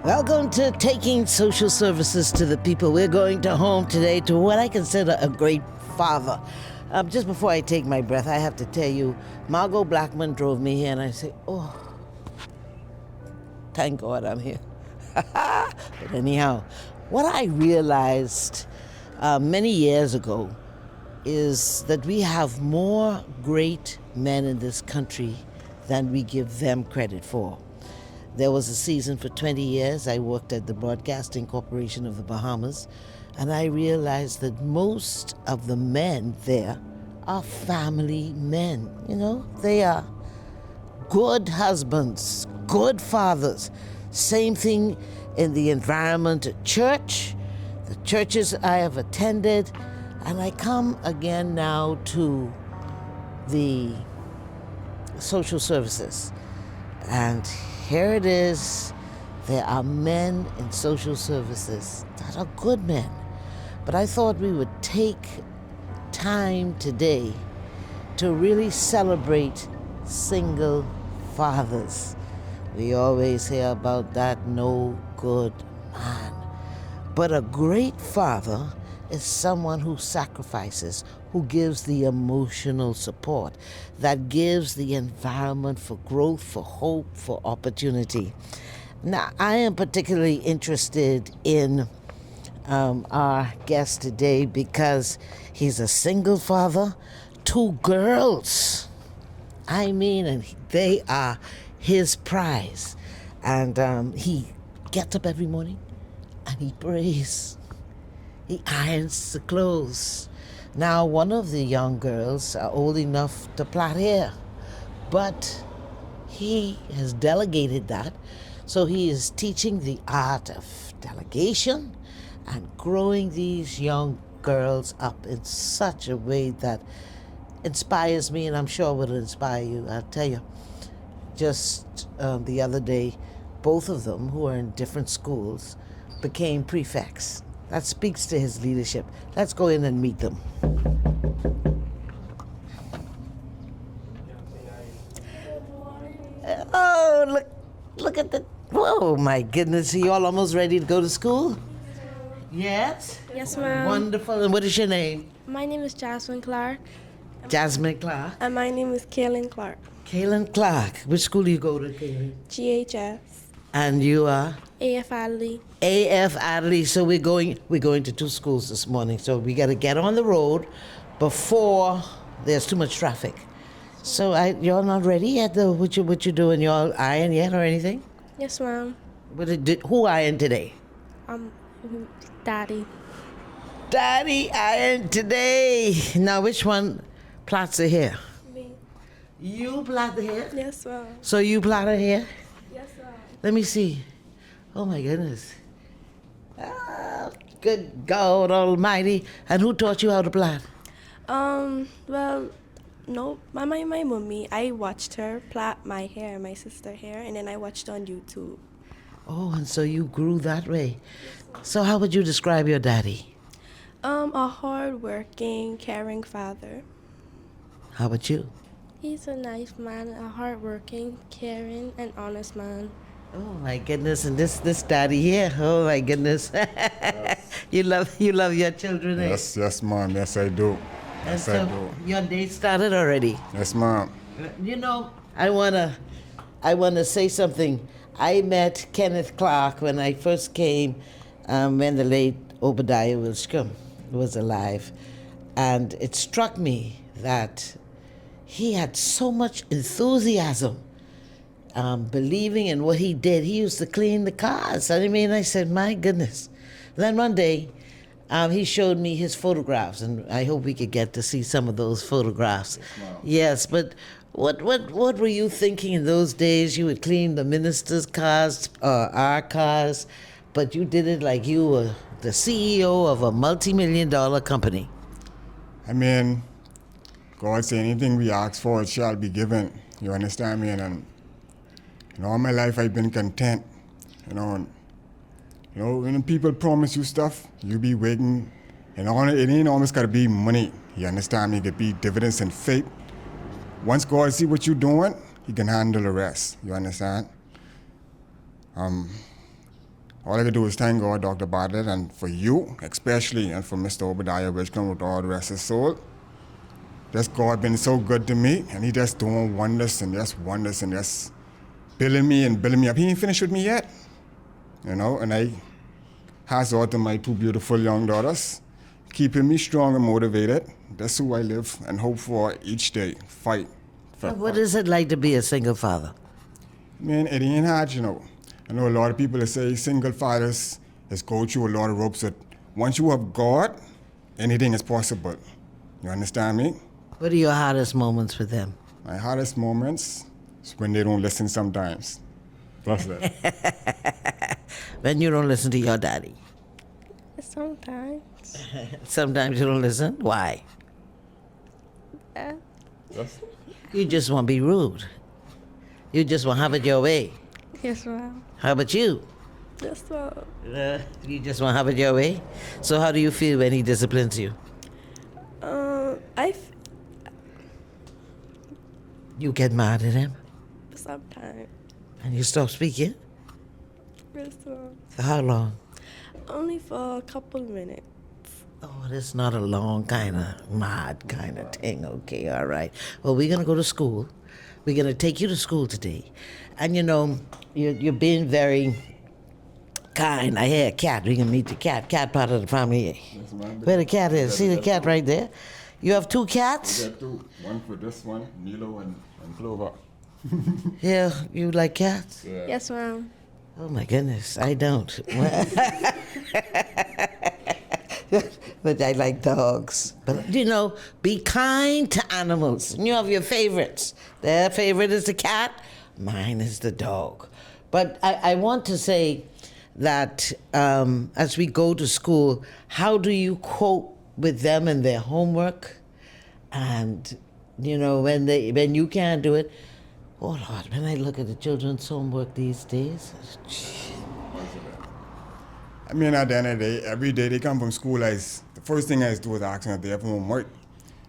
Welcome to Taking Social Services to the People. We're going to home today to what I consider a great father. Just before I take my breath, I have to tell you, Margot Blackman drove me here, and I say, oh, thank God I'm here. But anyhow, what I realized many years ago is that we have more great men in this country than we give them credit for. There was a season for 20 years I worked at the Broadcasting Corporation of the Bahamas, and I realized that most of the men there are family men. You know, they are good husbands, good fathers. Same thing in the environment at church, the churches I have attended, and I come again now to the social services. And here it is, there are men in social services that are good men. But I thought we would take time today to really celebrate single fathers. We always hear about that no good man. But a great father is someone who sacrifices, who gives the emotional support, that gives the environment for growth, for hope, for opportunity. Now, I am particularly interested in our guest today because he's a single father, 2 girls. I mean, and they are his prize. And he gets up every morning and he prays. He irons the clothes. Now, one of the young girls are old enough to plait hair, but he has delegated that, so he is teaching the art of delegation and growing these young girls up in such a way that inspires me, and I'm sure will inspire you. I'll tell you, just the other day, both of them, who are in different schools, became prefects. That speaks to his leadership. Let's go in and meet them. Oh, look at the... Whoa, my goodness. Are you all almost ready to go to school? Yes? Yes, ma'am. Wonderful. And what is your name? My name is Jasmine Clark. Jasmine Clark. And my name is Kaylin Clark. Kaylin Clark. Which school do you go to, Kaylin? GHS. And you are? AF Adley. AF Adley. So we're going to 2 schools this morning. So we got to get on the road before there's too much traffic. So you're not ready yet, though? What you doing? You all iron yet or anything? Yes, ma'am. Who ironed today? Daddy. Daddy ironed today. Now, which one plaits the hair? Me. You plait the hair? Yes, ma'am. So you plait her hair? Yes, ma'am. Let me see. Oh, my goodness. Ah, good God Almighty. And who taught you how to plait? Well, no, my mommy, I watched her plait my hair, my sister's hair, and then I watched on YouTube. Oh, and so you grew that way. So how would you describe your daddy? A hard-working, caring father. How about you? He's a nice man, a hard-working, caring, and honest man. Oh my goodness, and this daddy here, oh my goodness. Yes. You love your children, eh? Yes, ma'am. Yes, I do. Yes, and so I do. Your day started already. Yes, ma'am. You know, I wanna say something. I met Kenneth Clark when I first came, when the late Obadiah Wilshcombe was alive, and it struck me that he had so much enthusiasm, believing in what he did. He used to clean the cars. I said, my goodness. Then one day, he showed me his photographs, and I hope we could get to see some of those photographs. Yes, but what were you thinking in those days? You would clean the minister's cars, our cars, but you did it like you were the CEO of a multi-million-dollar company. I mean, God said anything we ask for, it shall be given. You understand me? And all my life I've been content. When people promise you stuff, you be waiting. It ain't always got to be money. You understand me? It could be dividends and faith. Once God see what you're doing, He can handle the rest. You understand? all I can do is thank God, Dr. Bartlett, and for you, especially, and for Mr. Obadiah Richcombe with all the rest of his soul. Just God been so good to me, and he just doing wonders and just building me up. He ain't finished with me yet, and I has out to my two beautiful young daughters, keeping me strong and motivated. That's who I live and hope for each day. Fight. What is it like to be a single father? Man, it ain't hard, I know a lot of people that say single fathers is go through a lot of ropes, but once you have God, anything is possible. You understand me? What are your hardest moments with them? My hardest moments is when they don't listen sometimes. That's that. When you don't listen to your daddy. Sometimes. Sometimes you don't listen. Why? Yeah. You just want to be rude. You just want to have it your way. Yes, ma'am. How about you? Yes, ma'am. You just want to have it your way? So how do you feel when he disciplines you? You get mad at him? Sometimes. And you stop speaking? Yes, ma'am. For how long? Only for a couple minutes. Oh, that's not a long kind of mad kind of thing. Okay, all right. Well, we're going to go to school. We're going to take you to school today. And you're being very kind. I hear a cat. We can meet the cat. Cat part of the family. Yes, ma'am. Where the cat is. See the cat right there? You have two cats? I got two. One for this one, Nilo and Clover. Yeah, you like cats? Yeah. Yes, ma'am. Oh my goodness, I don't. But I like dogs. But be kind to animals. And you have your favorites. Their favorite is the cat, mine is the dog. But I want to say that as we go to school, how do you cope with them and their homework? And when you can't do it, oh Lord, when I look at the children's homework these days, I mean, at the end of the day, every day they come from school, the first thing I do is ask them if they have homework.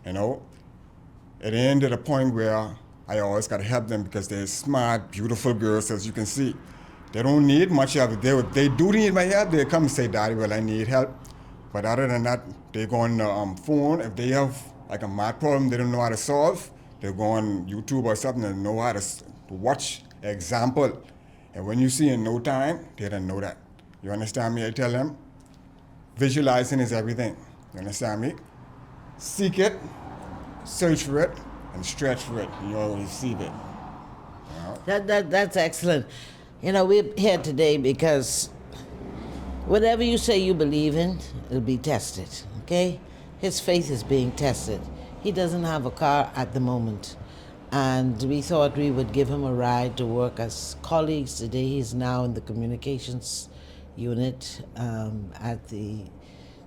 At the end of the point where I always got to help them because they're smart, beautiful girls, as you can see. They don't need much help. They do need my help. They come and say, Daddy, well, I need help. But other than that, they go on the phone. If they have like a math problem they don't know how to solve, they go on YouTube or something and know how to watch an example. And when you see in no time, they don't know that. You understand me? I tell them, visualizing is everything. You understand me? Seek it, search for it, and stretch for it, and you'll receive it. That's excellent. We're here today because whatever you say you believe in, it'll be tested, okay? His faith is being tested. He doesn't have a car at the moment. And we thought we would give him a ride to work as colleagues today. He's now in the communications unit at the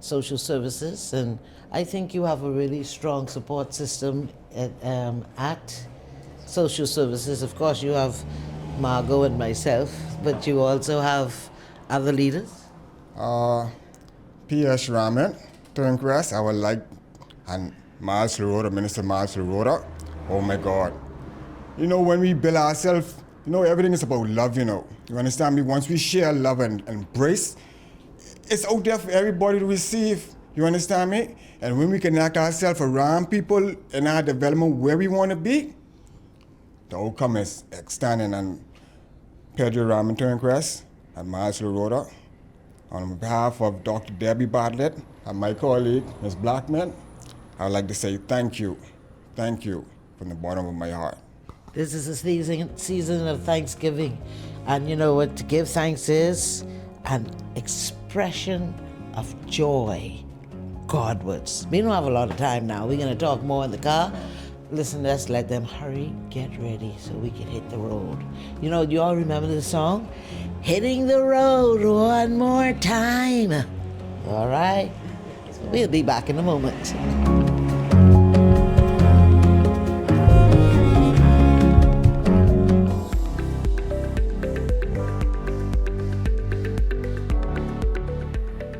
social services. And I think you have a really strong support system at social services. Of course, you have Margot and myself, but you also have other leaders? P.S. Raman, Turncrest, I would like, and Miles Lorota, Minister Miles Lorota. Oh my God. When we build ourselves, everything is about love, You understand me? Once we share love and embrace, it's out there for everybody to receive. You understand me? And when we connect ourselves around people in our development where we want to be, the outcome is outstanding. And Pedro Raman Turncrest and Miles Lorota, on behalf of Dr. Debbie Bartlett and my colleague, Ms. Blackman, I would like to say thank you. Thank you from the bottom of my heart. This is a season of Thanksgiving. And you know what to give thanks is? An expression of joy Godwards. We don't have a lot of time now. We're going to talk more in the car. Listen, let's let them hurry, get ready so we can hit the road. You all remember the song? Hitting the road one more time. All right? We'll be back in a moment.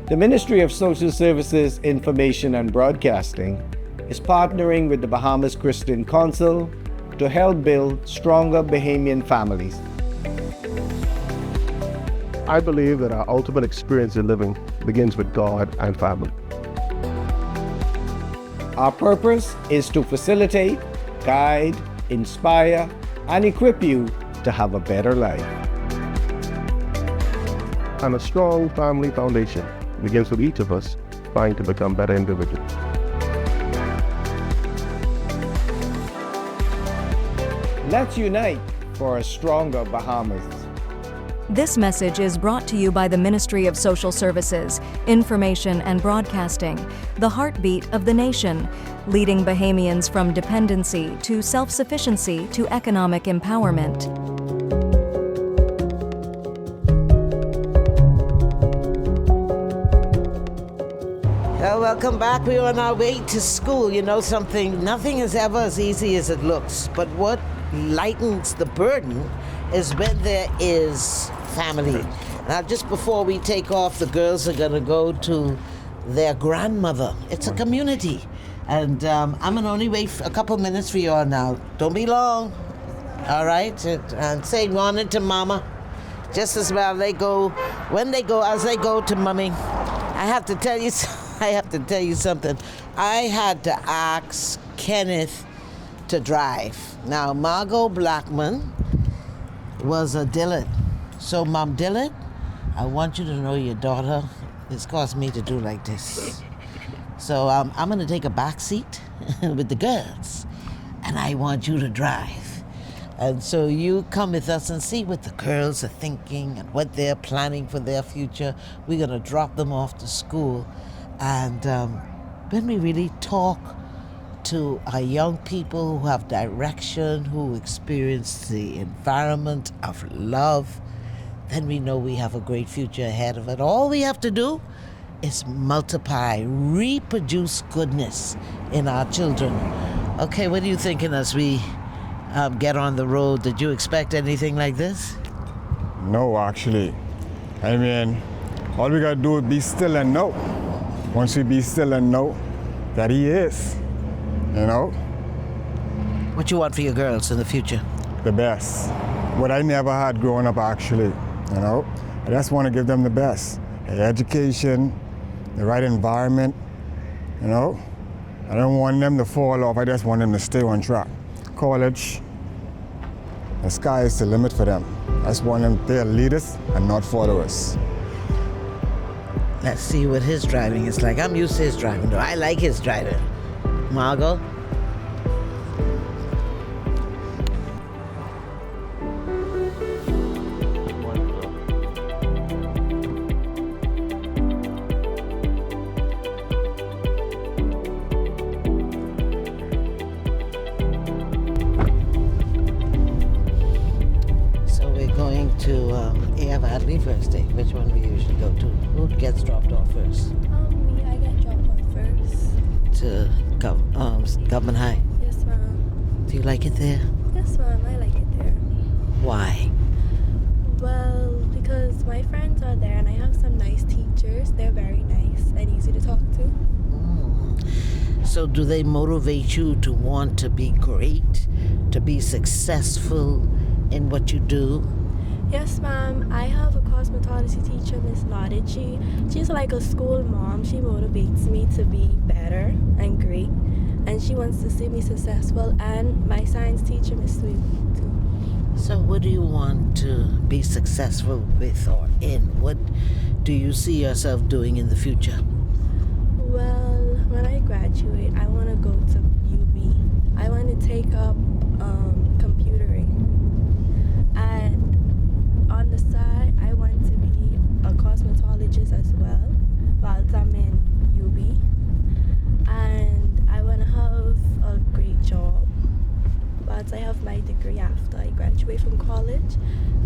The Ministry of Social Services, Information and Broadcasting is partnering with the Bahamas Christian Council to help build stronger Bahamian families. I believe that our ultimate experience in living begins with God and family. Our purpose is to facilitate, guide, inspire, and equip you to have a better life. And a strong family foundation begins with each of us trying to become better individuals. Let's unite for a stronger Bahamas. This message is brought to you by the Ministry of Social Services, Information and Broadcasting, the heartbeat of the nation, leading Bahamians from dependency to self-sufficiency to economic empowerment. Welcome back. We're on our way to school. You know something? Nothing is ever as easy as it looks. But what lightens the burden is when there is family. Now, just before we take off, the girls are going to go to their grandmother. It's a community. And I'm going to only wait a couple minutes for you all now. Don't be long. All right? And say morning to Mama. Just as well as they go to Mummy. I have to tell you something. I had to ask Kenneth to drive. Now, Margot Blackman was a Dillard. So, Mom Dillard, I want you to know your daughter has caused me to do like this. So, I'm going to take a back seat with the girls, and I want you to drive. And so you come with us and see what the girls are thinking and what they're planning for their future. We're going to drop them off to school. And when we really talk to our young people who have direction, who experience the environment of love, then we know we have a great future ahead of it. All we have to do is multiply, reproduce goodness in our children. Okay, what are you thinking as we get on the road? Did you expect anything like this? No, actually. I mean, all we gotta do is be still and know. Once we be still and know that he is, you know? What you want for your girls in the future? The best. What I never had growing up, actually, you know? I just want to give them the best. Education, the right environment, you know? I don't want them to fall off, I just want them to stay on track. College, the sky is the limit for them. I just want them to be leaders and not followers. Let's see what his driving is like. I'm used to his driving, though. I like his driving. Margot? First day. Which one we usually go to? Who gets dropped off first? Me, I get dropped off first. To Government High? Yes, ma'am. Do you like it there? Yes, ma'am, I like it there. Why? Well, because my friends are there and I have some nice teachers. They're very nice and easy to talk to. So do they motivate you to want to be great, to be successful in what you do? Yes, ma'am. I have a cosmetology teacher, Miss Lodici. She's like a school mom. She motivates me to be better and great. And she wants to see me successful. And my science teacher, Miss Sweet, too. So what do you want to be successful with or in? What do you see yourself doing in the future? Well, when I graduate, I want to go to UB. I want to take up computering. And on the side, I want to be a cosmetologist as well while I'm in UB. And I want to have a great job whilst I have my degree after I graduate from college.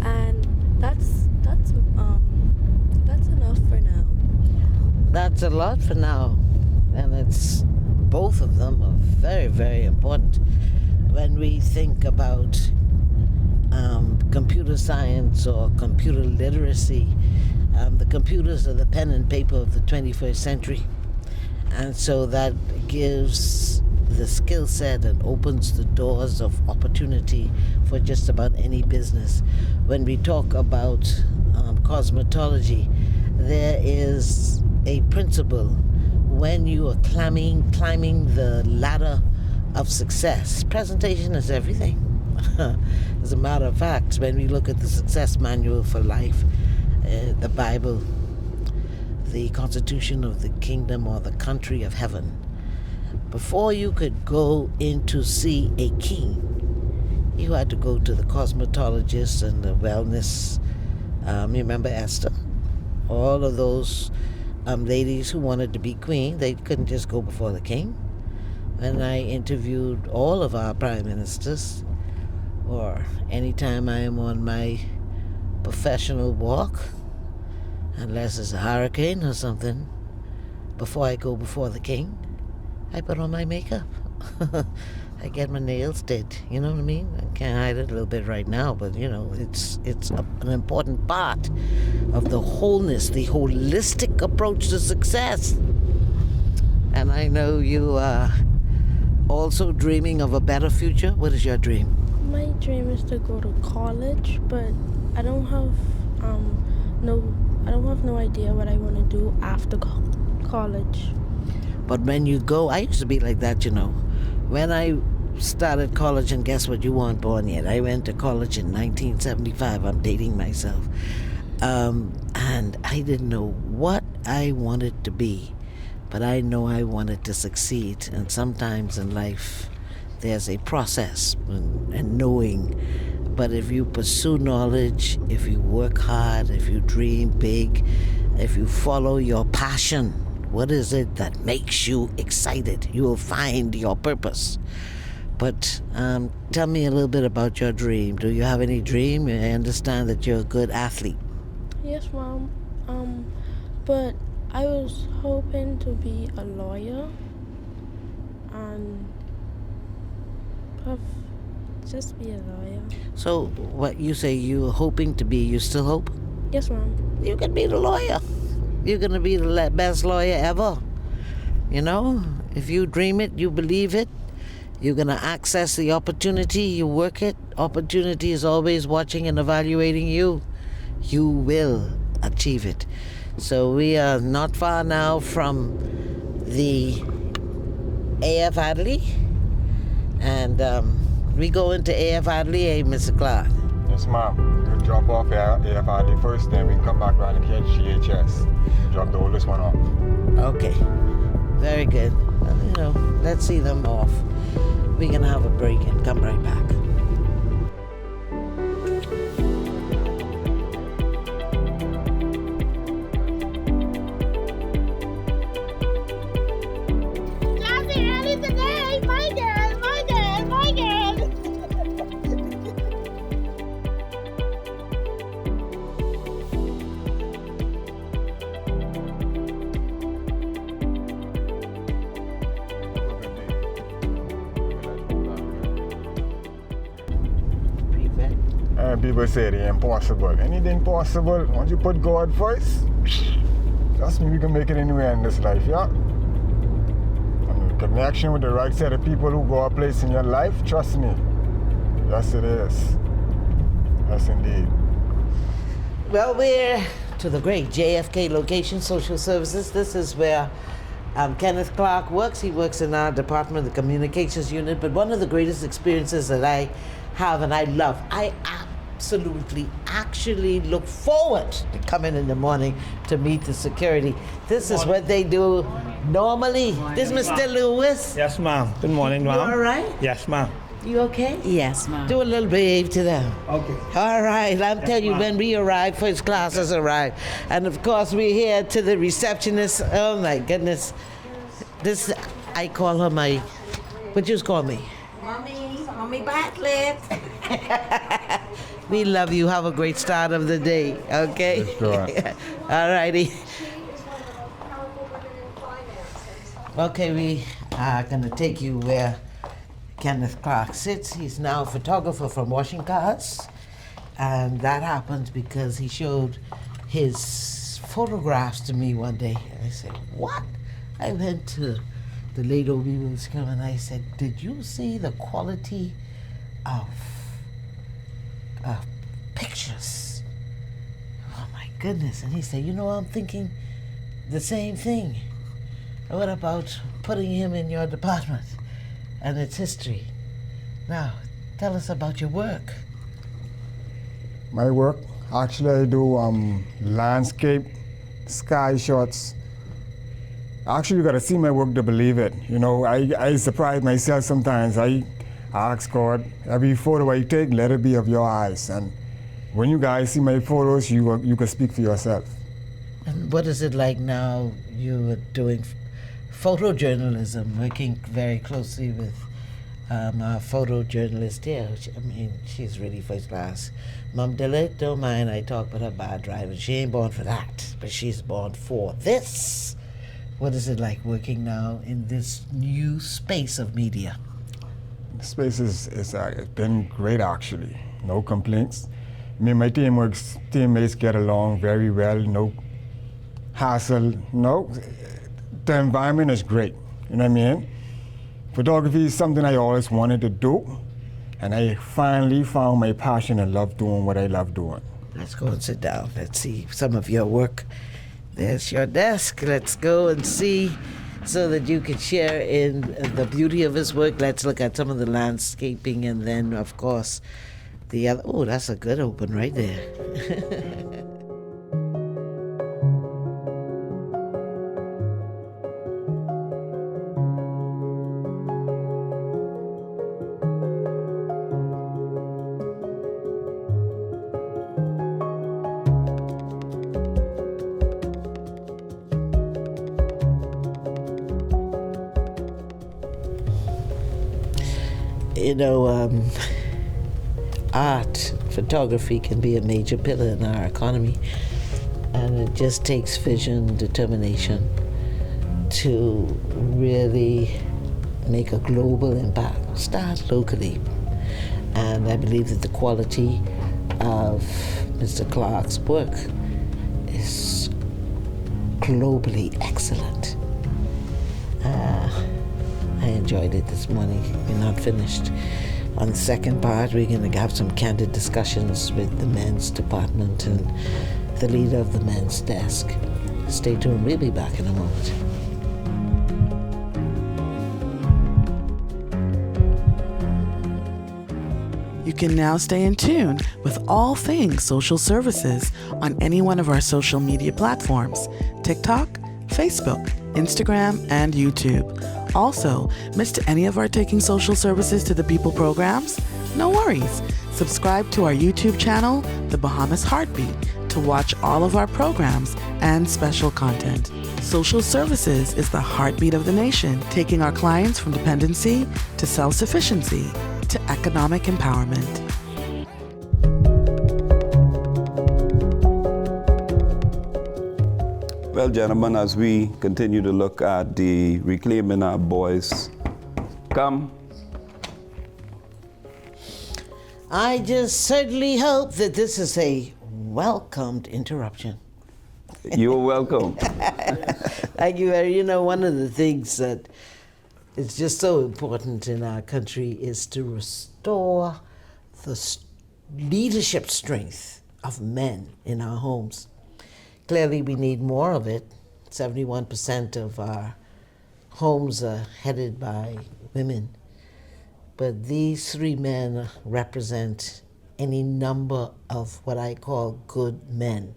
And that's enough for now. That's a lot for now. And it's both of them are very, very important. When we think about computer science or computer literacy, the computers are the pen and paper of the 21st century. And so that gives the skill set and opens the doors of opportunity for just about any business. When we talk about cosmetology, there is a principle when you are climbing the ladder of success. Presentation is everything. As a matter of fact, when we look at the success manual for life, the Bible, the constitution of the kingdom or the country of heaven, before you could go in to see a king, you had to go to the cosmetologist and the wellness. You remember Esther? All of those ladies who wanted to be queen, they couldn't just go before the king. And I interviewed all of our prime ministers, or anytime I am on my professional walk, unless it's a hurricane or something, before I go before the king, I put on my makeup. I get my nails did, you know what I mean? I can't hide it a little bit right now, but it's an important part of the wholeness, the holistic approach to success. And I know you are also dreaming of a better future. What is your dream? My dream is to go to college, but I don't have no idea what I want to do after college. But when you go, I used to be like that, When I started college, and guess what, you weren't born yet. I went to college in 1975. I'm dating myself. And I didn't know what I wanted to be, but I know I wanted to succeed. And sometimes in life, there's a process and knowing. But if you pursue knowledge, if you work hard, if you dream big, if you follow your passion, what is it that makes you excited? You will find your purpose. But tell me a little bit about your dream. Do you have any dream? I understand that you're a good athlete. Yes, Mom. But I was hoping to be a lawyer and just be a lawyer. So what you say you're hoping to be, you still hope? Yes, Mom. You can be the lawyer. You're going to be the best lawyer ever. If you dream it, you believe it, you're going to access the opportunity, you work it. Opportunity is always watching and evaluating you. You will achieve it. So we are not far now from the AF Adley. And we go into AF Adley, Mr. Clark? Yes, ma'am. We'll drop off AF Adley first, then we come back around and catch GHS. Drop the oldest one off. Okay. Very good. Well, let's see them off. We're going to have a break and come right back. People say the impossible. Anything possible, once you put God first, trust me, we can make it anywhere in this life, yeah? And the connection with the right set of people who go a place in your life, trust me. Yes, it is. Yes, indeed. Well, we're to the great JFK location, social services. This is where Kenneth Clark works. He works in our department, the communications unit. But one of the greatest experiences that I have and I love, I absolutely actually look forward to coming in the morning to meet the security. This is what they do normally. This is Mr. Lewis. Yes, ma'am. Good morning, ma'am. You all right? Yes, ma'am. You okay? Yes, ma'am. Do a little wave to them. Okay. All right. I'm telling you, when we arrive, first class has arrived. And of course, we're here to the receptionist. Oh my goodness. This, I call her my, what you call me? Mommy Bartlett. We love you. Have a great start of the day, okay? Yes, sure. All righty. Okay, we are going to take you where Kenneth Clark sits. He's now a photographer from washing cars. And that happens because he showed his photographs to me one day. And I said, what? I went to the late O.B. Wilson and I said, did you see the quality of pictures? Oh my goodness. And he said, you know, I'm thinking the same thing. What about putting him in your department and its history? Now, tell us about your work. My work, actually I do landscape, sky shots. Actually, you gotta see my work to believe it. You know, I surprise myself sometimes. I ask God, every photo I take, let it be of your eyes. And when you guys see my photos, you can speak for yourself. And what is it like now? You are doing photojournalism, working very closely with our photojournalist here. I mean, she's really first class. Mom Delit, don't mind I talk about her bad driving. She ain't born for that, but she's born for this. What is it like working now in this new space of media? The space it's been great, actually. No complaints. Me and my teammates get along very well. No hassle. No, the environment is great. You know what I mean? Photography is something I always wanted to do, and I finally found my passion and love doing what I love doing. Let's go and sit down. Let's see some of your work. There's your desk. Let's go and see so that you can share in the beauty of his work. Let's look at some of the landscaping and then, of course, the other. Oh, that's a good open right there. You know, art, photography can be a major pillar in our economy, and it just takes vision, determination to really make a global impact. Start locally. And I believe that the quality of Mr. Clark's work is globally excellent. I enjoyed it this morning. We're not finished. On the second part, we're going to have some candid discussions with the men's department and the leader of the men's desk. Stay tuned. We'll be back in a moment. You can now stay in tune with all things social services on any one of our social media platforms: TikTok, Facebook, Instagram, and YouTube. Also, missed any of our Taking Social Services to the People programs? No worries. Subscribe to our YouTube channel, The Bahamas Heartbeat, to watch all of our programs and special content. Social Services is the heartbeat of the nation, taking our clients from dependency to self-sufficiency to economic empowerment. Well, gentlemen, as we continue to look at the Reclaiming Our Boys, come. I just certainly hope that this is a welcomed interruption. You're welcome. Thank you. You know, one of the things that is just so important in our country is to restore the leadership strength of men in our homes. Clearly, we need more of it. 71% of our homes are headed by women. But these three men represent any number of what I call good men.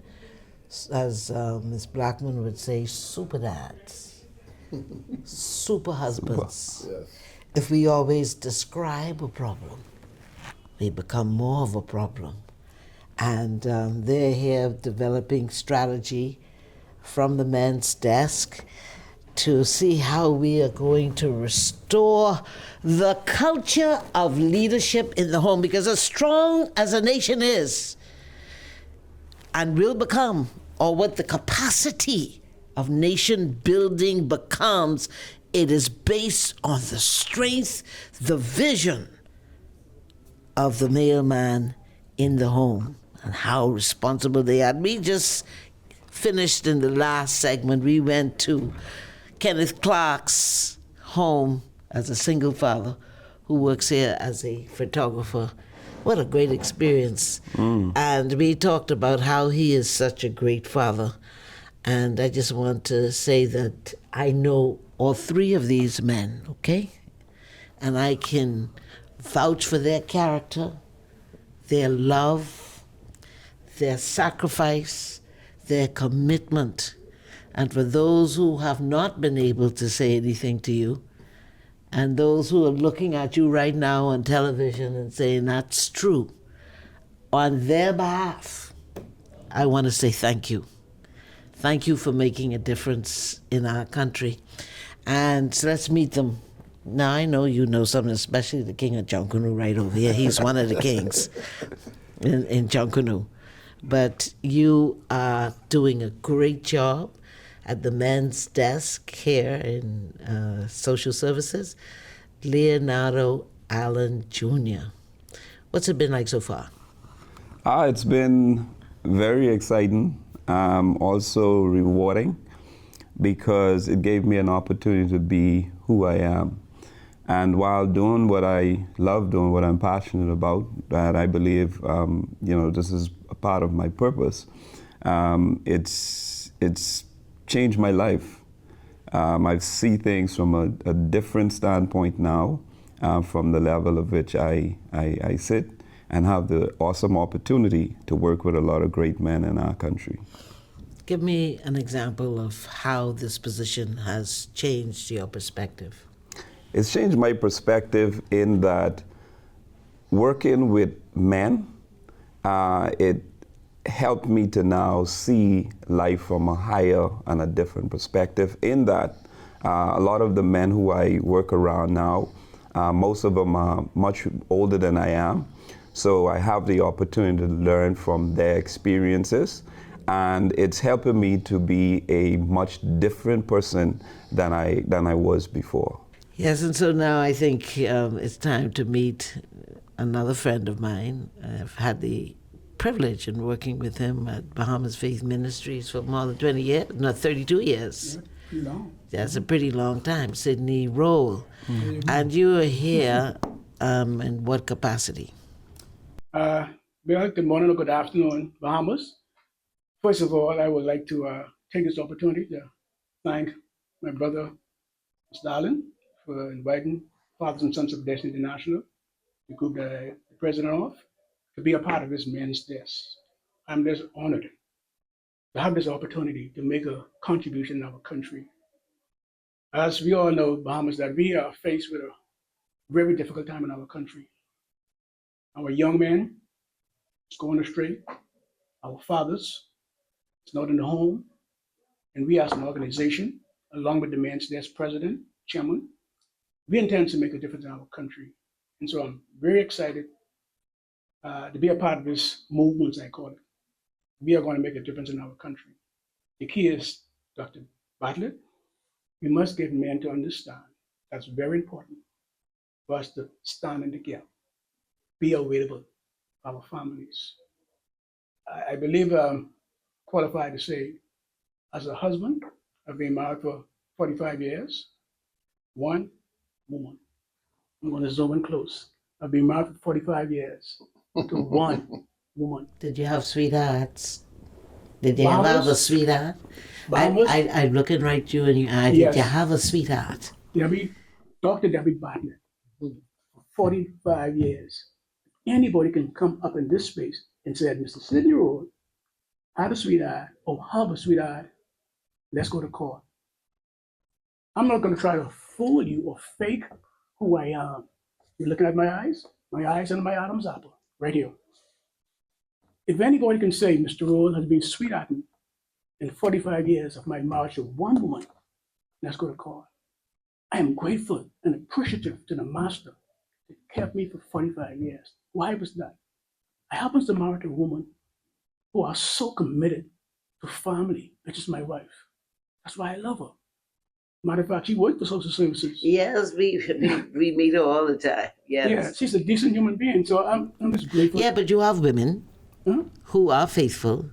As Ms. Blackman would say, super dads, super husbands. Yes. If we always describe a problem, we become more of a problem. And they're here developing strategy from the men's desk to see how we are going to restore the culture of leadership in the home. Because as strong as a nation is and will become, or what the capacity of nation building becomes, it is based on the strength, the vision of the male man in the home and how responsible they are. We just finished in the last segment. We went to Kenneth Clark's home as a single father who works here as a photographer. What a great experience. And we talked about how he is such a great father. And I just want to say that I know all three of these men, okay? And I can vouch for their character, their love, their sacrifice, their commitment. And for those who have not been able to say anything to you, and those who are looking at you right now on television and saying that's true, on their behalf, I want to say thank you. Thank you for making a difference in our country. And so let's meet them. Now, I know you know something, especially the king of Junkanoo right over here. He's one of the kings in Junkanoo. But you are doing a great job at the men's desk here in social services. Leonardo Allen Jr. What's it been like so far? It's been very exciting, also rewarding, because it gave me an opportunity to be who I am. And while doing what I love doing, what I'm passionate about, that I believe, this is a part of my purpose, it's changed my life. I see things from a different standpoint now, from the level of which I sit, and have the awesome opportunity to work with a lot of great men in our country. Give me an example of how this position has changed your perspective. It's changed my perspective in that working with men, it helped me to now see life from a higher and a different perspective, in that a lot of the men who I work around now, most of them are much older than I am. So I have the opportunity to learn from their experiences, and it's helping me to be a much different person than I was before. Yes, and so now I think it's time to meet another friend of mine. I've had the privilege in working with him at Bahamas Faith Ministries for more than 20 years, no, 32 years. Yeah, long. That's a pretty long time. Sydney Roll. And you are here in what capacity? Bill, good morning or good afternoon, Bahamas. First of all, I would like to take this opportunity to thank my brother, Mr. Allen, for inviting Fathers and Sons of Destiny International, the group that I'm the president of, to be a part of this men's desk. I'm just honored to have this opportunity to make a contribution in our country. As we all know, Bahamas, that we are faced with a very difficult time in our country. Our young men is going astray. Our fathers is not in the home. And we as an organization, along with the men's desk president, chairman, we intend to make a difference in our country. And so I'm very excited to be a part of this movement, as I call it. We are going to make a difference in our country. The key is, Dr. Bartlett, we must get men to understand that's very important for us to stand in the gap, be available for our families. I believe I'm qualified to say, as a husband, I've been married for 45 years, one woman. I'm going to zoom in close. I've been married for 45 years to one woman. Did you have sweethearts? Did you have a sweetheart? I'm looking right at you in your eye. Yes. Did you have a sweetheart? Dr. Debbie Bartlett, for 45 years. Anybody can come up in this space and say, Mr. Sidney Road, I have a sweetheart, or have a sweetheart, let's go to court. I'm not going to try to fool you or fake who I am. You're looking at my eyes and my Adam's apple, right here. If anybody can say Mr. Rose has been sweethearting in 45 years of my marriage to one woman, let's go to court. I am grateful and appreciative to the master that kept me for 45 years. Why was that? I happen to marry a woman who are so committed to family, which is my wife. That's why I love her. Matter of fact, she worked for social services. Yes, we meet her all the time. Yes. Yeah, she's a decent human being, so I'm just grateful. Yeah, but you have women who are faithful,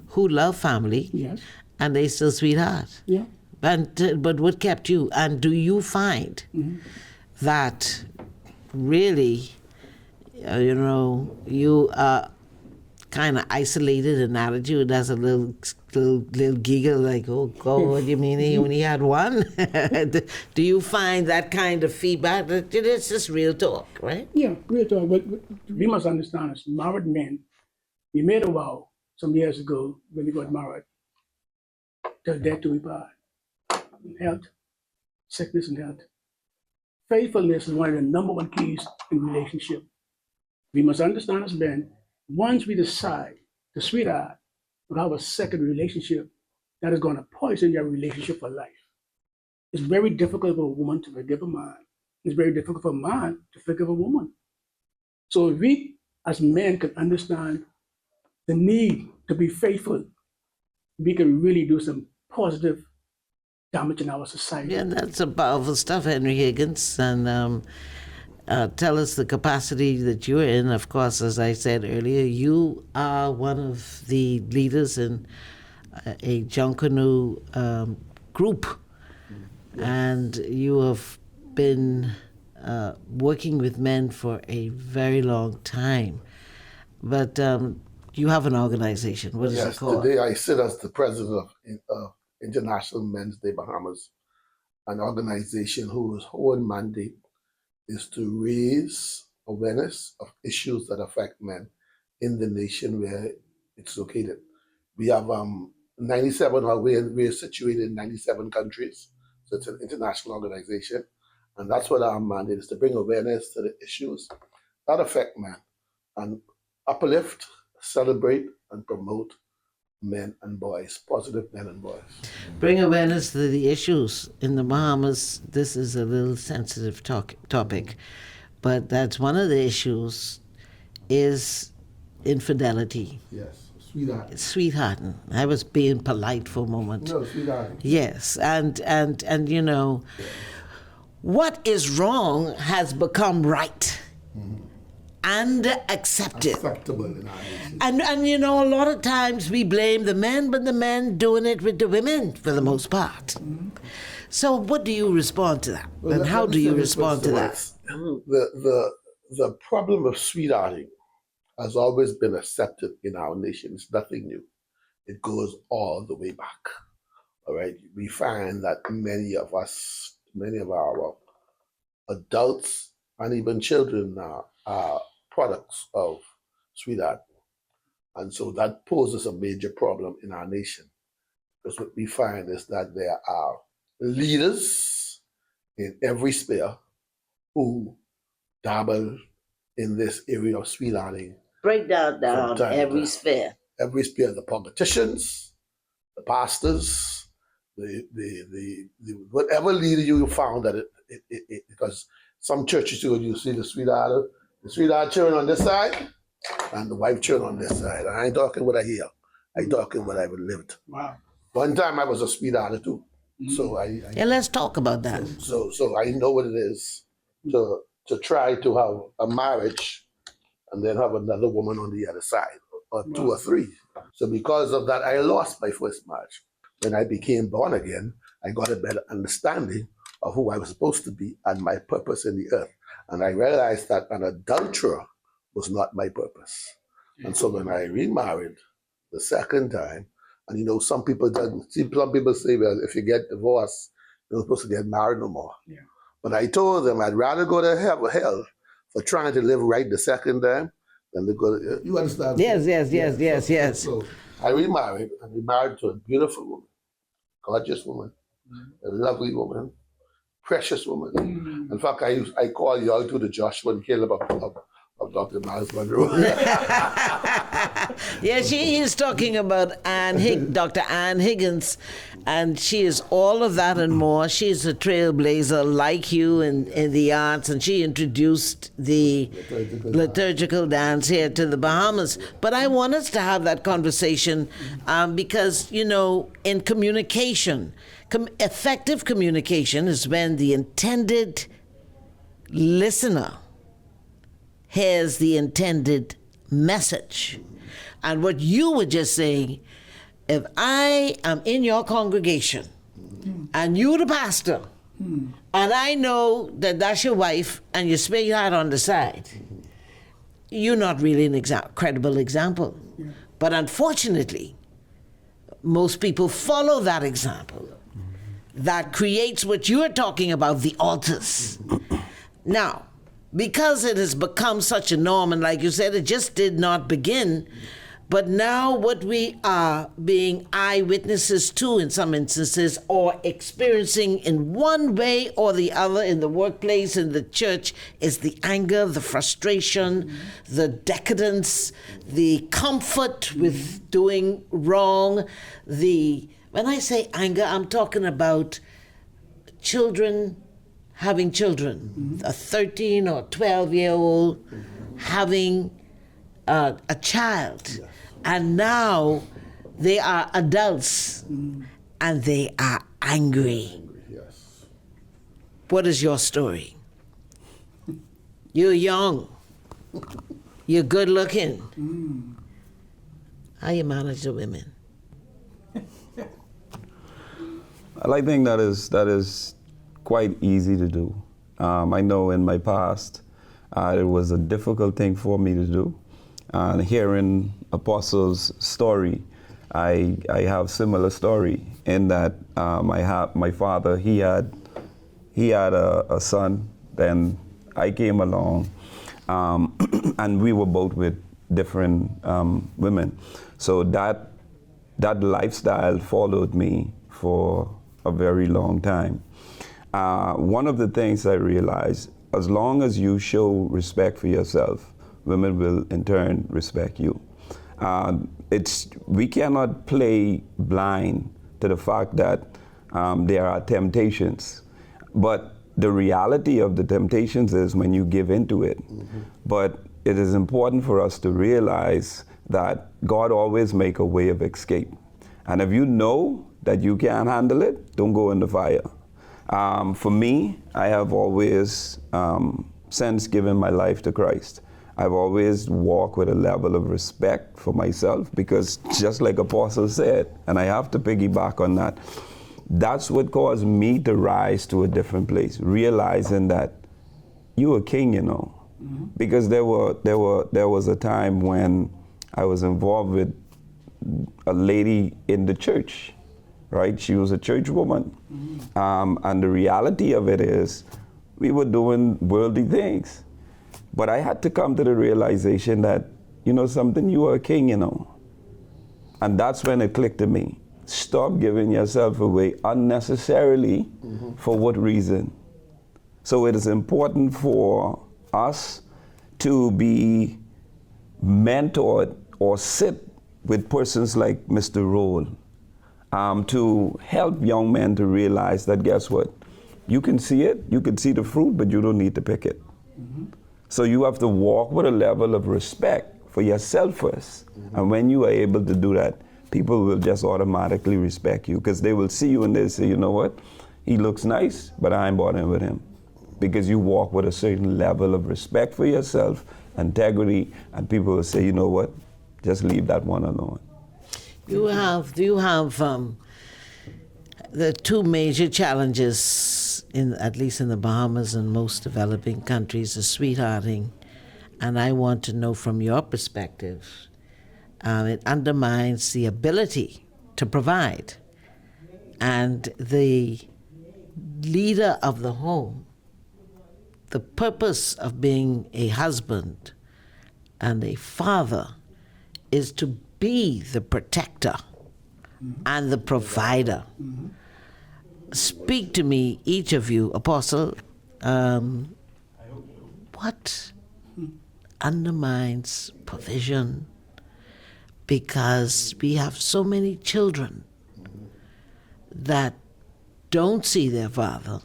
who love family, Yes. and they still sweetheart. Yeah. But what kept you? And do you find that really you know, you are kind of isolated in attitude. That's a little giggle, like, oh God, what do you mean he only had one? Do you find that kind of feedback? It's just real talk, right? Yeah, real talk. But we must understand, as married men, we made a vow some years ago when we got married, till death do we part. Health, sickness, and health. Faithfulness is one of the number one keys in relationship. We must understand as men, once we decide to sweetheart will have a second relationship, that is going to poison your relationship for life. It's very difficult for a woman to forgive a man. It's very difficult for a man to forgive a woman. So if we as men can understand the need to be faithful, we can really do some positive damage in our society. Yeah, that's some powerful stuff, Henry Higgins. And tell us the capacity that you're in. Of course, as I said earlier, you are one of the leaders in a Junkanoo group. And you have been working with men for a very long time. But you have an organization. What is it called? Today I sit as the president of International Men's Day Bahamas, an organization whose whole mandate is to raise awareness of issues that affect men in the nation where it's located. We have 97, or we're situated in 97 countries, so it's an international organization, and that's what our mandate is, to bring awareness to the issues that affect men and uplift, celebrate, and promote men and boys, positive men and boys. Bring awareness to the issues. In the Bahamas, this is a little sensitive topic, but that's one of the issues is infidelity. Yes, sweetheart. Sweethearting. I was being polite for a moment. No, sweetheart. Yes, and you know, what is wrong has become right. Mm-hmm. And accepted. Acceptable in our nation. And you know, a lot of times we blame the men, but the men doing it with the women for the most part. Mm-hmm. So what do you respond to that? Well, and how do you respond to that? The problem of sweethearting has always been accepted in our nation. It's nothing new. It goes all the way back. All right. We find that many of our adults and even children now are products of sweetheart. And so that poses a major problem in our nation. Because what we find is that there are leaders in every sphere who dabble in this area of sweethearting. Break down every sphere. Every sphere, the politicians, the pastors, the whatever leader you found that it because some churches you see the sweetheart children on this side and the wife children on this side. I ain't talking what I hear. I talking what I've lived. Wow. One time I was a sweetheart too. Mm-hmm. So yeah, let's talk about that. So I know what it is to try to have a marriage and then have another woman on the other side, or two or three. So because of that, I lost my first marriage. When I became born again, I got a better understanding of who I was supposed to be and my purpose in the earth. And I realized that an adulterer was not my purpose. And so when I remarried the second time, and you know, some people say, well, if you get divorced, you're not supposed to get married no more. Yeah. But I told them I'd rather go to hell for trying to live right the second time than to go to, you understand? Yes. So I remarried, and remarried to a beautiful woman, gorgeous woman, a lovely woman, precious woman. Mm-hmm. In fact, I call you out to the Joshua and Caleb of Dr. Miles Monroe. Yeah, she is talking about Dr. Ann Higgins, and she is all of that and more. She's a trailblazer like you in the arts, and she introduced the liturgical dance here to the Bahamas. But I want us to have that conversation because, you know, in communication, effective communication is when the intended listener hears the intended message. And what you were just saying, if I am in your congregation and you're the pastor, and I know that that's your wife and your sweetheart on the side, you're not really an credible example. Yeah. But unfortunately, most people follow that example. That creates what you are talking about, the altars. Now, because it has become such a norm, and like you said, it just did not begin, but now what we are being eyewitnesses to in some instances, or experiencing in one way or the other in the workplace, in the church, is the anger, the frustration, the decadence, the comfort with doing wrong. When I say anger, I'm talking about children having children, a 13 or 12-year-old having a child, and now they are adults and they are angry. Yes. What is your story? You're young. You're good looking. How you manage the women? Well, I think that is quite easy to do. I know in my past it was a difficult thing for me to do. Hearing Apostle's story, I have similar story in that my father, he had a son, then I came along, and we were both with different women. So that lifestyle followed me for a very long time. One of the things I realized, as long as you show respect for yourself, women will in turn respect you. We cannot play blind to the fact that there are temptations, but the reality of the temptations is when you give into it. But it is important for us to realize that God always make a way of escape. And if you know that you can't handle it, don't go in the fire. For me, I have always, since giving my life to Christ, I've always walked with a level of respect for myself, because just like Apostle said, and I have to piggyback on that, that's what caused me to rise to a different place, realizing that you're a king, you know. Because there was a time when I was involved with a lady in the church, right? She was a church woman. And the reality of it is we were doing worldly things. But I had to come to the realization that, you know something, you are a king, you know. And that's when it clicked to me. Stop giving yourself away unnecessarily. For what reason? So it is important for us to be mentored or sit with persons like Mr. Roll, to help young men to realize that, guess what? You can see it, you can see the fruit, but you don't need to pick it. So you have to walk with a level of respect for yourself first. And when you are able to do that, people will just automatically respect you, because they will see you and they say, you know what? He looks nice, but I ain't bothering with him. Because you walk with a certain level of respect for yourself, integrity, and people will say, you know what? Just leave that one alone. Do you have the two major challenges, at least in the Bahamas and most developing countries, is sweethearting, and I want to know from your perspective, it undermines the ability to provide, and the leader of the home, the purpose of being a husband and a father is to be the protector and the provider. Speak to me, each of you, Apostle, what undermines provision? Because we have so many children that don't see their father,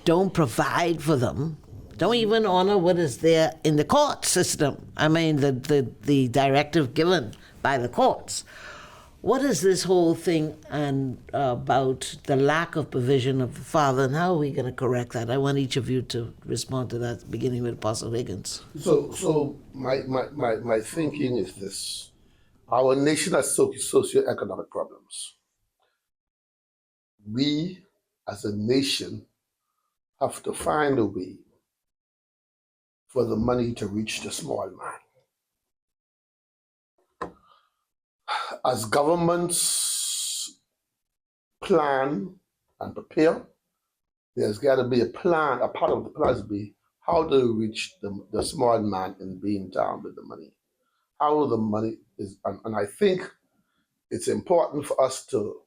don't provide for them, don't even honor what is there in the court system. I mean, the directive given by the courts. What is this whole thing and about the lack of provision of the father, and how are we going to correct that? I want each of you to respond to that, beginning with Apostle Higgins. So my thinking is this: our nation has socioeconomic problems. We, as a nation, have to find a way for the money to reach the small man. As governments plan and prepare, there's got to be a plan. A part of the plan is to be how to reach the small man in being down with the money. How the money is, and I think it's important for us to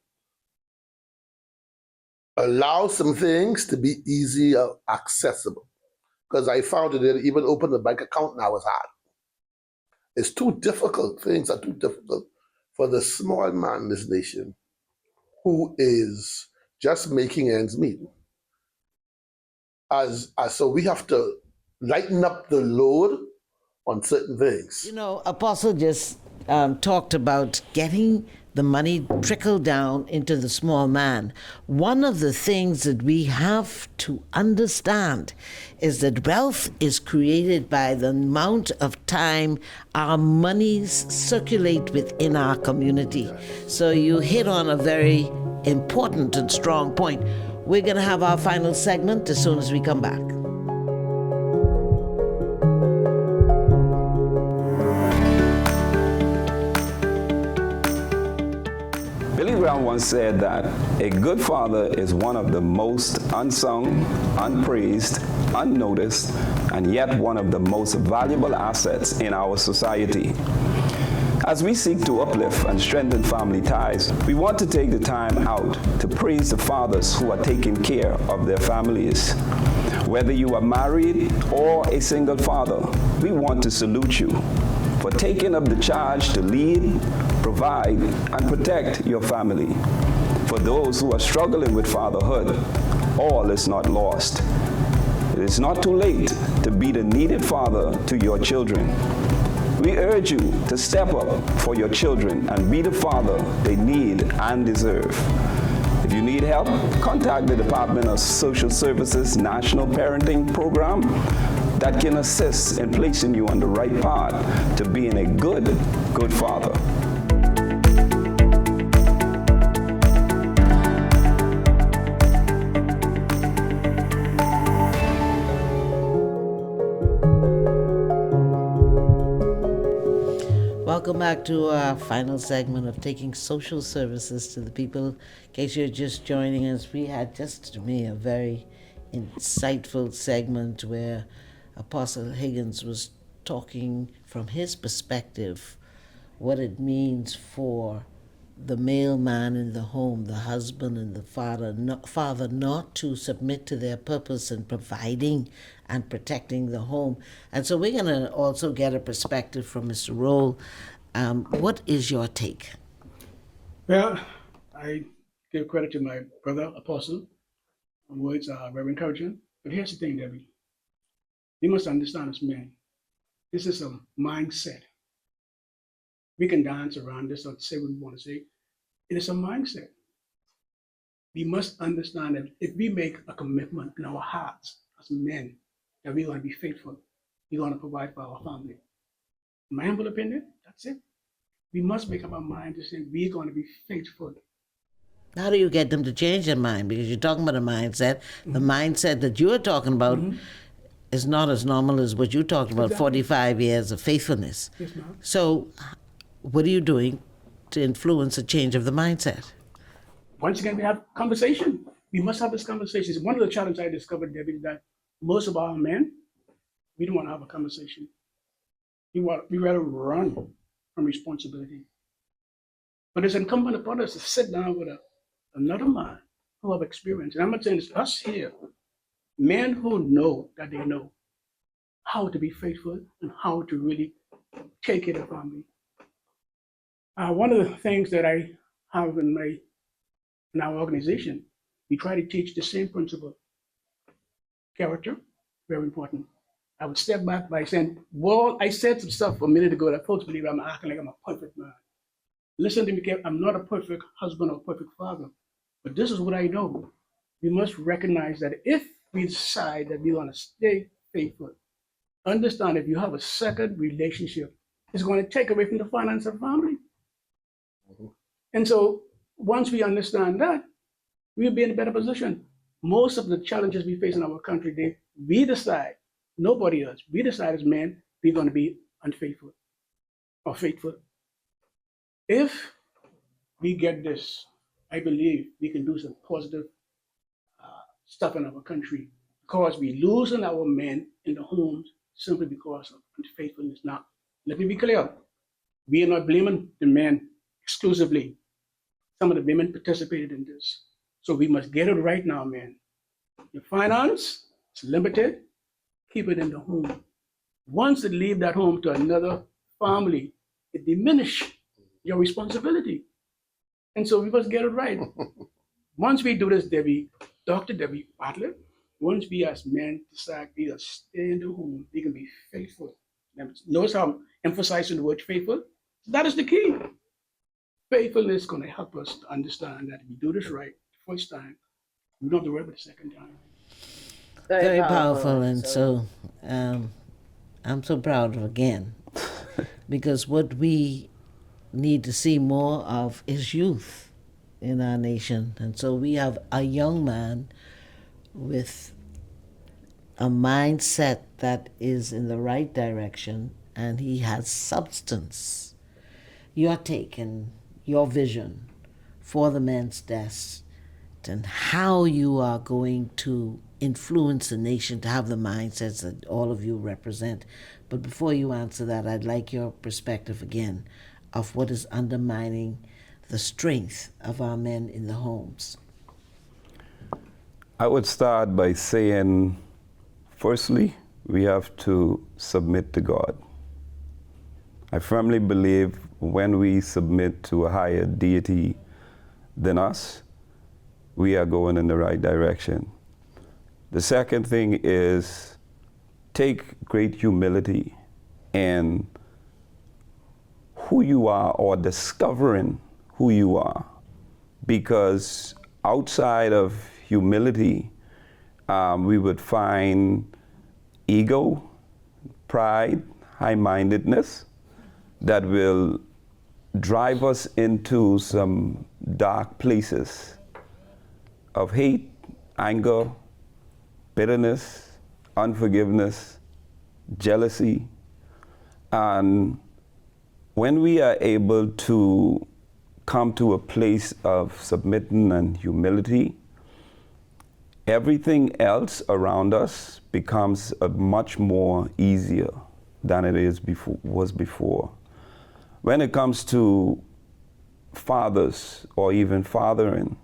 allow some things to be easier accessible. Because I found that even open a bank account now is hard. It's too difficult. Things are too difficult for the small man in this nation who is just making ends meet. So we have to lighten up the load on certain things. You know, Apostle just talked about getting the money trickled down into the small man. One of the things that we have to understand is that wealth is created by the amount of time our monies circulate within our community. So you hit on a very important and strong point. We're going to have our final segment as soon as we come back. Billy Graham once said that a good father is one of the most unsung, unpraised, unnoticed, and yet one of the most valuable assets in our society. As we seek to uplift and strengthen family ties, we want to take the time out to praise the fathers who are taking care of their families. Whether you are married or a single father, we want to salute you for taking up the charge to lead, provide, and protect your family. For those who are struggling with fatherhood, all is not lost. It is not too late to be the needed father to your children. We urge you to step up for your children and be the father they need and deserve. If you need help, contact the Department of Social Services National Parenting Program that can assist in placing you on the right path to being a good father. Welcome back to our final segment of taking social services to the people. In case you're just joining us, we had just, to me, a very insightful segment where Apostle Higgins was talking from his perspective what it means for the male man in the home, the husband and the father not to submit to their purpose in providing and protecting the home. And so we're going to also get a perspective from Mr. Roll. What is your take? Well, I give credit to my brother, Apostle. The words are very encouraging. But here's the thing, Debbie. You must understand as men, this is a mindset. We can dance around this or say what we want to say. It is a mindset. We must understand that if we make a commitment in our hearts as men, that we're going to be faithful, we're going to provide for our family. In my humble opinion, that's it. We must make up our mind to say we're going to be faithful. How do you get them to change their mind? Because you're talking about a mindset. Mm-hmm. The mindset that you're talking about is not as normal as what you talked about, exactly. 45 years of faithfulness. Yes, ma'am. So what are you doing to influence a change of the mindset? Once again, we have conversation. We must have this conversation. One of the challenges I discovered, Debbie, is that most of our men, we don't want to have a conversation. We rather run from responsibility. But it's incumbent upon us to sit down with another man who have experience. And I'm not saying it's us here, men who know that they know how to be faithful and how to really take care of family. One of the things that I have in our organization, we try to teach the same principle. Character, very important. I would step back by saying, well, I said some stuff a minute ago that folks believe I'm acting like I'm a perfect man. Listen to me, I'm not a perfect husband or a perfect father, but this is what I know. We must recognize that if we decide that we want to stay faithful, understand if you have a second relationship, it's going to take away from the finance of family. And so once we understand that, we'll be in a better position. Most of the challenges we face in our country, we decide Nobody else. We decide as men we're going to be unfaithful or faithful. If we get this, I believe we can do some positive stuff in our country because we're losing our men in the homes simply because of unfaithfulness. Now, let me be clear. We are not blaming the men exclusively. Some of the women participated in this. So we must get it right now, man. Your finance is limited. Keep it in the home. Once it leave that home to another family, it diminishes your responsibility. And so we must get it right. Once we do this, Dr. Debbie Bartlett, once we as men decide we are stay in the home, we can be faithful. Notice how I'm emphasizing the word faithful? That is the key. Faithfulness is going to help us to understand that if we do this right the first time, we don't have to worry about the second time. Very powerful. And so I'm so proud of again, because what we need to see more of is youth in our nation. And so we have a young man with a mindset that is in the right direction, and he has substance. Your take and your vision for the men's desk and how you are going to influence the nation to have the mindsets that all of you represent. But before you answer that, I'd like your perspective again of what is undermining the strength of our men in the homes. I would start by saying, firstly, we have to submit to God. I firmly believe when we submit to a higher deity than us, we are going in the right direction. The second thing is take great humility in who you are or discovering who you are. Because outside of humility, we would find ego, pride, high-mindedness that will drive us into some dark places of hate, anger, bitterness, unforgiveness, jealousy. And when we are able to come to a place of submitting and humility, everything else around us becomes much more easier than it was before. When it comes to fathers or even fathering,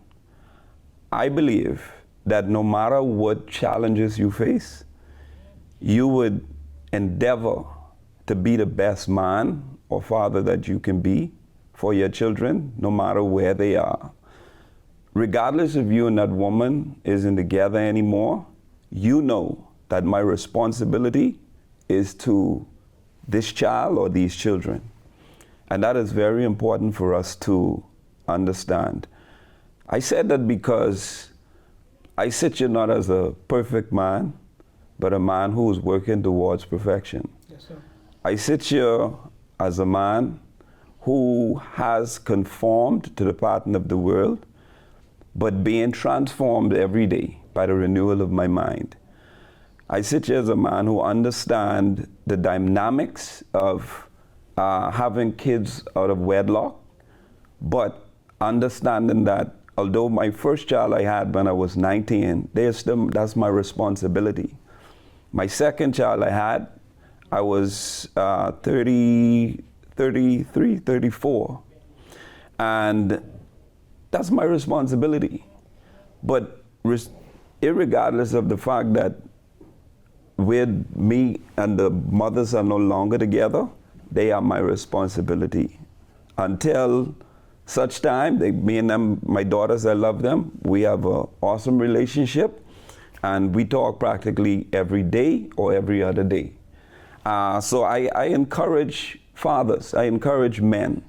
I believe that no matter what challenges you face, you would endeavor to be the best man or father that you can be for your children, no matter where they are. Regardless if you and that woman isn't together anymore, you know that my responsibility is to this child or these children. And that is very important for us to understand. I said that because I sit here not as a perfect man, but a man who is working towards perfection. Yes, sir. I sit here as a man who has conformed to the pattern of the world, but being transformed every day by the renewal of my mind. I sit here as a man who understands the dynamics of having kids out of wedlock, but understanding that although my first child I had when I was 19, that's my responsibility. My second child I had, I was 33, 34. And that's my responsibility. But irregardless of the fact that with me and the mothers are no longer together, they are my responsibility. Until such time, me and them, my daughters, I love them. We have an awesome relationship, and we talk practically every day or every other day. So I encourage fathers, I encourage men,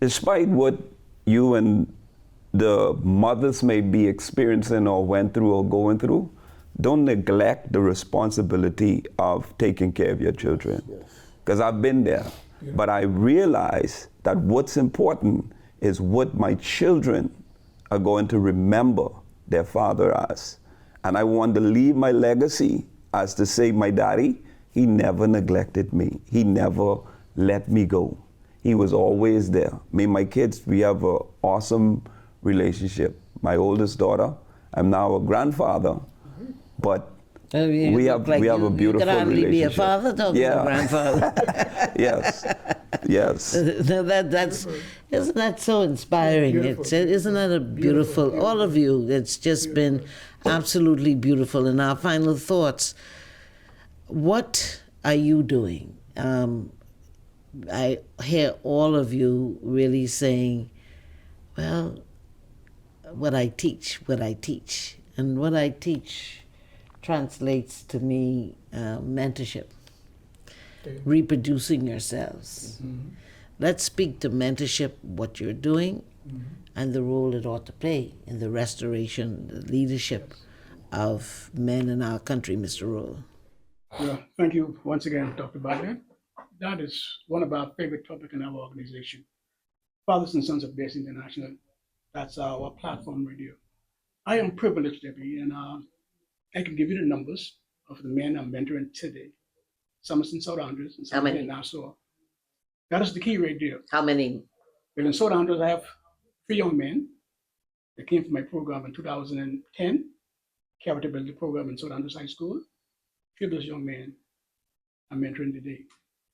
despite what you and the mothers may be experiencing or went through or going through, don't neglect the responsibility of taking care of your children. Because I've been there. Yeah. But I realize that what's important is what my children are going to remember their father as. And I want to leave my legacy as to say, my daddy, he never neglected me. He never let me go. He was always there. Me and my kids, we have an awesome relationship. My oldest daughter, I'm now a grandfather, but we have a beautiful relationship. You can hardly be a father talking to a grandfather. Yes, yes. Isn't that so inspiring? Isn't that a beautiful, all of you, it's just been absolutely beautiful. And our final thoughts, what are you doing? I hear all of you really saying, well, what I teach. And what I teach translates to me mentorship, reproducing yourselves. Let's speak to mentorship, what you're doing, and the role it ought to play in the restoration, the leadership of men in our country, Mr. Roll. Yeah, thank you once again, Dr. Bartlett. That is one of our favorite topics in our organization. Fathers and Sons of Destiny International, that's our platform radio. I am privileged, Debbie, and I can give you the numbers of the men I'm mentoring today. Some is in South Andres and some in Nassau. That is the key right there. How many? Well, in South Andres, I have 3 young men that came from my program in 2010, character building program in South Andres High School. 3 of those young men I'm mentoring today.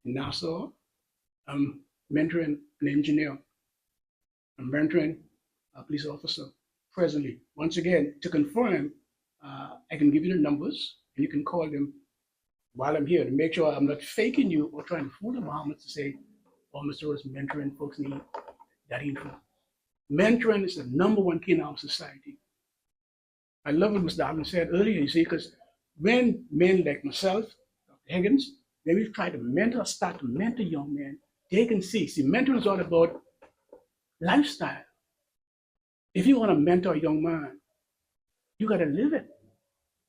In Nassau, I'm mentoring an engineer. I'm mentoring a police officer presently. Once again, to confirm, I can give you the numbers and you can call them while I'm here to make sure I'm not faking you or trying to fool the Bahamas to say, oh, Mr. Rose, mentoring folks need that info. Mentoring is the #1 key in our society. I love what Mr. Allen said earlier, you see, because when men like myself, Dr. Higgins, when we try to start to mentor young men, they can see mentoring is all about lifestyle. If you want to mentor a young man, you got to live it.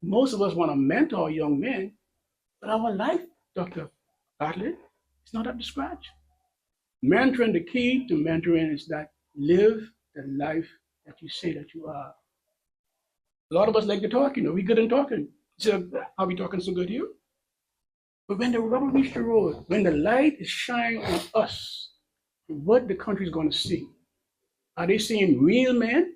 Most of us want to mentor young men, but our life, Dr. Bartlett, is not up to scratch. Mentoring, the key to mentoring is that live the life that you say that you are. A lot of us like to talk, we good in talking. So are we talking so good here? But when the rubber meets the road, when the light is shining on us, what the country is going to see, are they seeing real men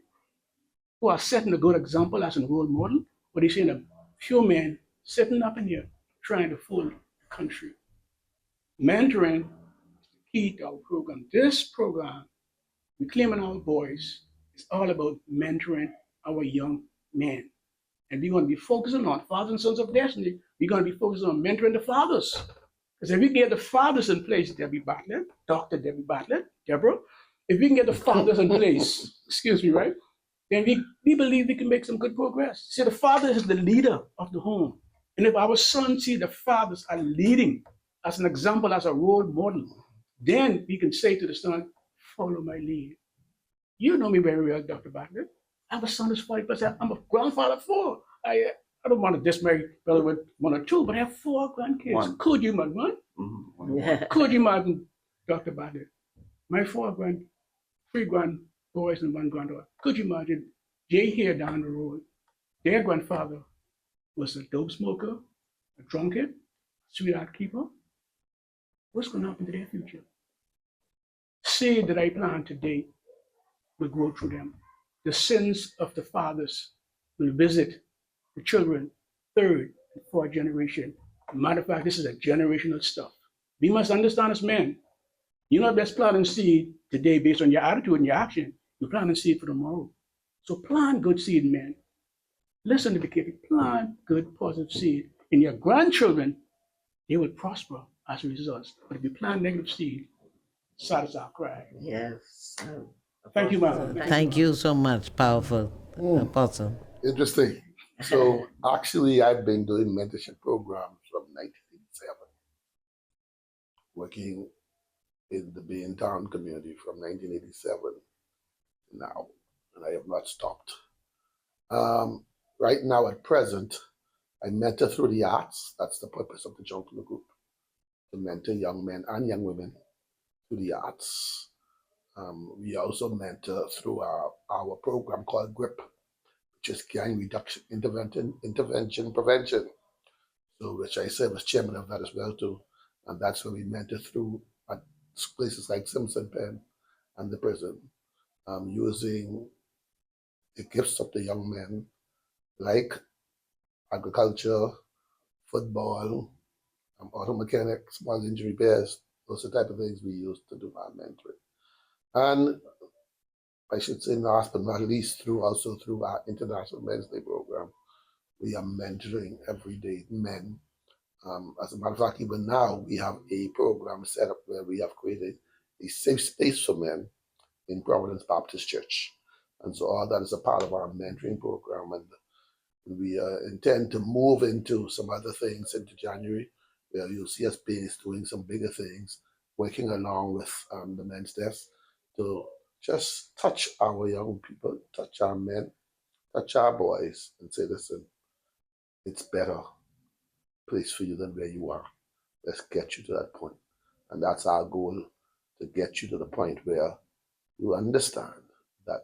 who are setting a good example as a role model, or are they seeing a few men sitting up in here trying to fool the country? Mentoring is the key to our program. This program, Reclaiming Our Boys, is all about mentoring our young men. And we're going to be focusing on Fathers and Sons of Destiny. We're going to be focusing on mentoring the fathers. Because if we get the fathers in place, Debbie Bartlett, Dr. Debbie Bartlett, Deborah, if we can get the fathers in place, excuse me, right? Then we believe we can make some good progress. See, the father is the leader of the home. And if our sons see the fathers are leading as an example, as a role model, then we can say to the son, follow my lead. You know me very well, Dr. Bartlett. I have a son who's 40%. I'm a grandfather of 4. I don't want to diss my brother with 1 or 2, but I have 4 grandkids. 1. Could you imagine? 1? Yeah. Could you imagine, Dr. Bartlett? My 3 grandboys and 1 granddaughter. Could you imagine Jay here down the road? Their grandfather was a dope smoker, a drunkard, sweetheart keeper. What's going to happen to their future? Seed that I plant today will grow through them. The sins of the fathers will visit the children, 3rd and 4th generation. Matter of fact, this is a generational stuff. We must understand as men, you're not just planting seed today based on your attitude and your action. You're planting seed for tomorrow. So plant good seed, men. Listen to the kid. Plant good, positive seed. And your grandchildren, they will prosper as a result. But if you plant negative seed, sad is our cry. Yes. Thank you, Mom. Thank you so much, powerful Apostle. Interesting. So actually, I've been doing mentorship programs from 1987, working in the Baytown community from 1987 to now, and I have not stopped. Right now, at present, I mentor through the arts. That's the purpose of the Jungle Group, to mentor young men and young women through the arts. We also mentor through our program called GRIP, which is Gang Reduction Intervention Prevention. So which I said was chairman of that as well too. And that's where we mentor through at places like Simpson Pen and the prison, using the gifts of the young men, like agriculture, football, auto mechanics, small engine repairs. Those are the type of things we use to do our mentoring. And I should say last but not least, through our International Men's Day program, we are mentoring everyday men. As a matter of fact, even now we have a program set up where we have created a safe space for men in Providence Baptist Church. And so all that is a part of our mentoring program. And we intend to move into some other things into January, where you'll see us doing some bigger things, working along with the men's desk to just touch our young people, touch our men, touch our boys, and say, listen, it's better place for you than where you are. Let's get you to that point. And that's our goal, to get you to the point where you understand that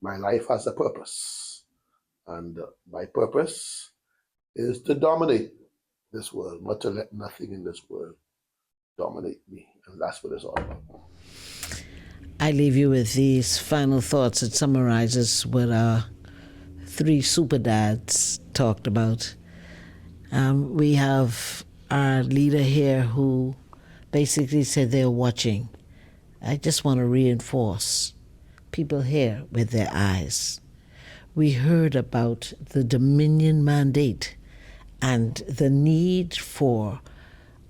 my life has a purpose. And my purpose is to dominate this world, not to let nothing in this world dominate me. And that's what it's all about. I leave you with these final thoughts. It summarizes what our three super dads talked about. We have our leader here who basically said they're watching. I just want to reinforce people here with their eyes. We heard about the Dominion mandate and the need for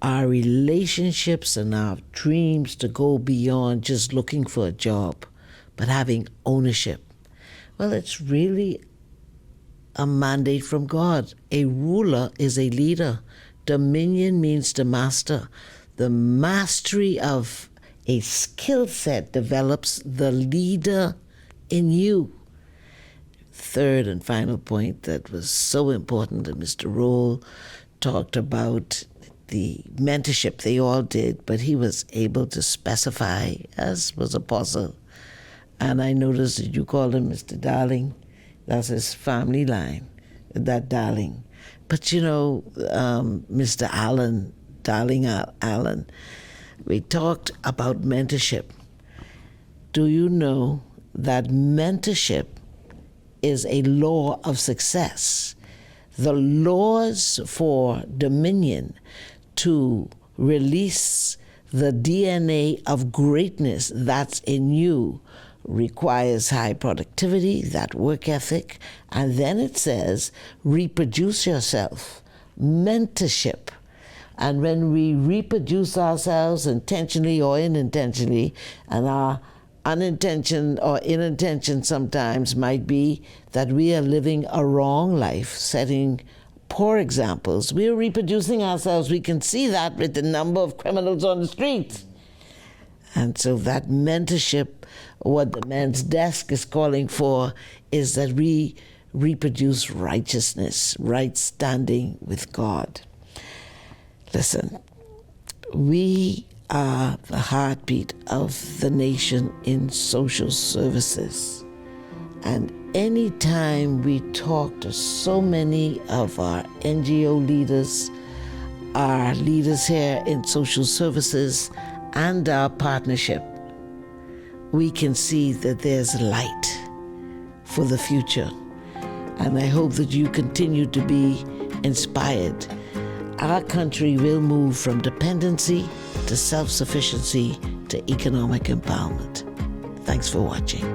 our relationships and our dreams to go beyond just looking for a job, but having ownership. Well, it's really a mandate from God. A ruler is a leader. Dominion means to master. The mastery of a skill set develops the leader in you. Third and final point that was so important that Mr. Roll talked about the mentorship they all did, but he was able to specify, as was Apostle. And I noticed that you called him Mr. Darling. That's his family line, that Darling. But you know, Mr. Allen, Darling Allen, we talked about mentorship. Do you know that mentorship is a law of success? The laws for Dominion to release the DNA of greatness that's in you requires high productivity, that work ethic, and then it says reproduce yourself, mentorship. And when we reproduce ourselves intentionally or unintentionally, and our unintention or inintention sometimes might be that we are living a wrong life, setting poor examples. We are reproducing ourselves. We can see that with the number of criminals on the streets. And so that mentorship, what the men's desk is calling for, is that we reproduce righteousness, right standing with God. Listen, we are the heartbeat of the nation in social services. And anytime we talk to so many of our NGO leaders, our leaders here in social services, and our partnership, we can see that there's light for the future. And I hope that you continue to be inspired. Our country will move from dependency to self-sufficiency to economic empowerment. Thanks for watching.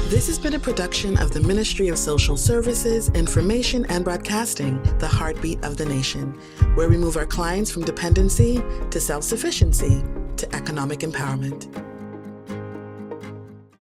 This has been a production of the Ministry of Social Services, Information and Broadcasting, the heartbeat of the nation, where we move our clients from dependency to self-sufficiency to economic empowerment.